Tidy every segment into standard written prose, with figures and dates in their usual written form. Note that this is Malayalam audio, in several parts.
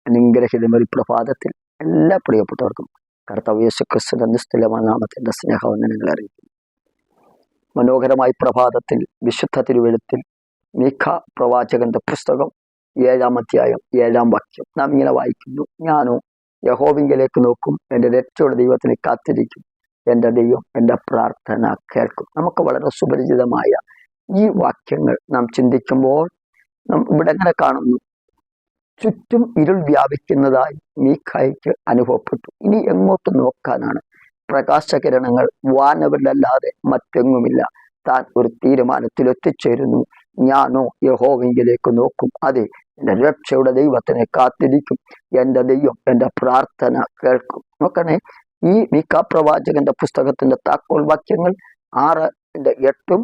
അനുഗ്രഹിതമൊരു പ്രഭാതത്തിൽ എല്ലാ പ്രിയപ്പെട്ടവർക്കും കർത്താവ് യേശുക്രിസ്തുവിന്റെ നിസ്തുലമായ നാമത്തിന്റെ സ്നേഹവന്ദനങ്ങൾ അറിയിക്കുന്നു. മനോഹരമായ പ്രഭാതത്തിൽ വിശുദ്ധ തിരുവെഴുത്തിൽ മീഖ പ്രവാചകന്റെ പുസ്തകം 7-ാം അധ്യായം 7-ാം വാക്യം നാം ഇങ്ങനെ വായിക്കുന്നു. ഞാനോ യഹോവയിലേക്ക് നോക്കും, എൻ്റെ രക്ഷയുടെ ദൈവത്തിന് കാത്തിരിക്കും, എൻ്റെ ദൈവം എൻ്റെ പ്രാർത്ഥന കേൾക്കും. നമുക്ക് വളരെ സുപരിചിതമായ ഈ വാക്യങ്ങൾ നാം ചിന്തിക്കുമ്പോൾ ഇവിടെ എങ്ങനെ കാണുന്നു? ചുറ്റും ഇരുൾ വ്യാപിക്കുന്നതായി മീഖായ്ക്ക് അനുഭവപ്പെട്ടു. ഇനി എങ്ങോട്ട് നോക്കാനാണ്? പ്രകാശകിരണങ്ങൾ വാനവരിലല്ലാതെ മറ്റെങ്ങുമില്ല. താൻ ഒരു തീരുമാനത്തിൽ എത്തിച്ചേരുന്നു. ഞാനോ യഹോവയിലേക്ക് നോക്കും, അതെ എൻ്റെ രക്ഷയുടെ ദൈവത്തിനെ കാത്തിരിക്കും, എൻ്റെ ദൈവം എൻ്റെ പ്രാർത്ഥന കേൾക്കും. നോക്കണേ, ഈ മീഖാ പ്രവാചകന്റെ പുസ്തകത്തിന്റെ താക്കോൽ വാക്യങ്ങൾ 6:8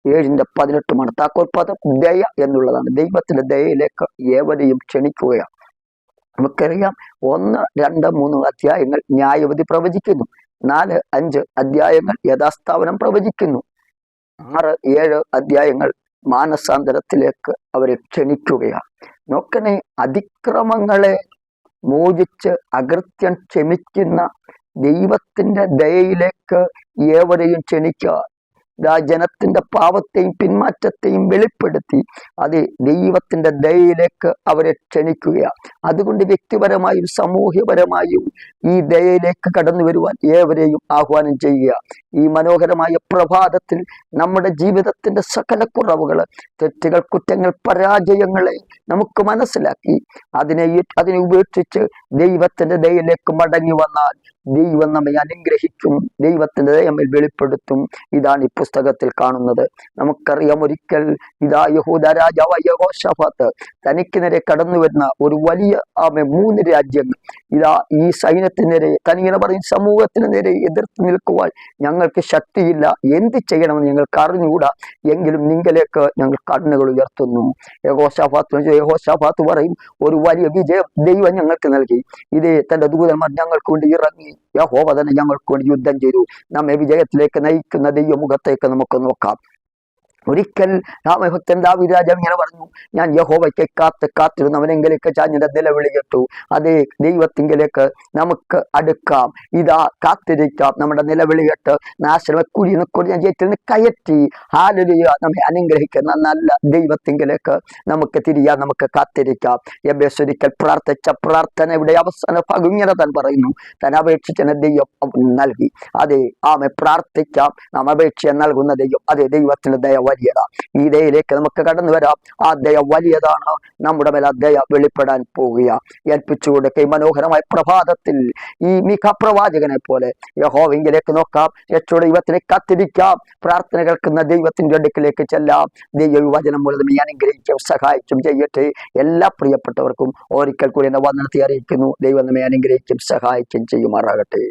7:18 താക്കോൽ പദം ദയ എന്നുള്ളതാണ്. ദൈവത്തിന്റെ ദയയിലേക്ക് ഏവരെയും ക്ഷണിക്കുകയാണ്. നമുക്കറിയാം, 1, 2, 3 അധ്യായങ്ങൾ ന്യായവിധി പ്രവചിക്കുന്നു. 4, 5 അധ്യായങ്ങൾ യഥാസ്ഥാപനം പ്രവചിക്കുന്നു. 6, 7 അധ്യായങ്ങൾ മാനസാന്തരത്തിലേക്ക് അവരെ ക്ഷണിക്കുകയാണ്. നോക്കണേ, അതിക്രമങ്ങളെ മോചിച്ച് അകൃത്യം ക്ഷമിക്കുന്ന ദൈവത്തിന്റെ ദയയിലേക്ക് ഏവരെയും ക്ഷണിക്കുക. ജനത്തിന്റെ പാപത്തെയും പിന്മാറ്റത്തെയും വെളിപ്പെടുത്തി അത് ദൈവത്തിന്റെ ദയയിലേക്ക് അവരെ ക്ഷണിക്കുകയാണ്. അതുകൊണ്ട് വ്യക്തിപരമായും സാമൂഹ്യപരമായും ഈ ദയയിലേക്ക് കടന്നു വരുവാൻ ഏവരെയും ആഹ്വാനം ചെയ്യുക. ഈ മനോഹരമായ പ്രഭാതത്തിൽ നമ്മുടെ ജീവിതത്തിന്റെ സകല കുറവുകൾ, തെറ്റുകൾ, കുറ്റങ്ങൾ, പരാജയങ്ങളെ നമുക്ക് മനസ്സിലാക്കി അതിനെ ഉപേക്ഷിച്ച് ദൈവത്തിന്റെ ദയയിലേക്ക് മടങ്ങി വന്നാൽ ദൈവം നമ്മെ അനുഗ്രഹിക്കും, ദൈവത്തിന്റെ ദയമേൽ വെളിപ്പെടുത്തും. ഇതാണ് ഈ പുസ്തകത്തിൽ കാണുന്നത്. നമുക്കറിയാം, ഒരിക്കൽ ഇതാ യഹൂദ രാജാവായ യഹോശാഫാത്ത് തനിക്ക് നേരെ കടന്നു വരുന്ന ഒരു വലിയ 3 രാജ്യങ്ങൾ ഇതാ ഈ സൈന്യത്തിനെതിരെ തനിങ്ങനെ പറയും, സമൂഹത്തിന് നേരെ എതിർത്ത് നിൽക്കുവാൻ ഞങ്ങൾക്ക് ശക്തിയില്ല, എന്ത് ചെയ്യണമെന്ന് ഞങ്ങൾക്ക് അറിഞ്ഞുകൂടാ, എങ്കിലും നിങ്ങളിലേക്ക് ഞങ്ങൾ കണ്ണുകൾ ഉയർത്തുന്നു. യഹോശാഫാത്ത് പറയും, ഒരു വലിയ വിജയം ദൈവം ഞങ്ങൾക്ക് നൽകി. ഇതേ തന്റെ ദൂതന്മാർ ഞങ്ങൾക്ക് വേണ്ടി ഇറങ്ങി, യഹോവ തന്നെ ഞങ്ങൾക്ക് വേണ്ടി യുദ്ധം ചെയ്തു. നമ്മെ വിജയത്തിലേക്ക് നയിക്കുന്ന ദൈവമുഖത്തേക്ക് നമുക്ക് നോക്കാം. ഒരിക്കൽ രാമഭക്തൻ ദാവീദ് രാജാവ് ഇങ്ങനെ പറഞ്ഞു, ഞാൻ യഹോവയ്ക്ക് കാത്തിരുന്നു, അവനെങ്കിലേക്ക് ചാഞ്ഞിന്റെ നിലവിളി കേട്ടു. അതേ ദൈവത്തിങ്കിലേക്ക് നമുക്ക് അടുക്കാം, ഇതാ കാത്തിരിക്കാം. നമ്മുടെ നിലവിളി കേട്ട് നാശനമെ കുഴിന്ന് ജയത്തിൽ കയറ്റി ഹാലലുയ നമ്മെ അനുഗ്രഹിക്കുന്ന നല്ല ദൈവത്തിങ്കിലേക്ക് നമുക്ക് തിരിയാൻ, നമുക്ക് കാത്തിരിക്കാം. എബേസ് ഒരിക്കൽ പ്രാർത്ഥിച്ച പ്രാർത്ഥനയുടെ അവസാന ഭാഗം ഇങ്ങനെ താൻ പറയുന്നു, താൻ അപേക്ഷിച്ചതിന് ദൈവം നൽകി. അതെ ആമെ പ്രാർത്ഥിക്കാം. നാം അപേക്ഷ നൽകുന്ന ദൈവം, അതേ ദൈവത്തിന്റെ ദയ വലിയതാണ്. ഈ ദയയിലേക്ക് നമുക്ക് കടന്നു വരാം. ആ ദയ വലിയതാണ്. നമ്മുടെ മേൽ ആ ദയ വെളിപ്പെടാൻ പോവുക. ഏൽപ്പിച്ചു കൊടുക്കുക. മനോഹരമായ പ്രഭാതത്തിൽ ഈ മീഖാ പ്രവാചകനെ പോലെ യഹോവയിലേക്ക് നോക്കാം, രക്ഷയുടെ ദൈവത്തിനെ കാത്തിരിക്കാം, പ്രാർത്ഥന കേൾക്കുന്ന ദൈവത്തിന്റെ അടുക്കിലേക്ക് ചെല്ലാം. ദൈവവചനം മൂലം അനുഗ്രഹിക്കും, സഹായിക്കും ചെയ്യട്ടെ. എല്ലാ പ്രിയപ്പെട്ടവർക്കും ഒരിക്കൽ കൂടി എന്ന വന്ദനത്തെ അറിയിക്കുന്നു. ദൈവം നമ്മെ അനുഗ്രഹിക്കും, സഹായിക്കും ചെയ്യുമാറാകട്ടെ.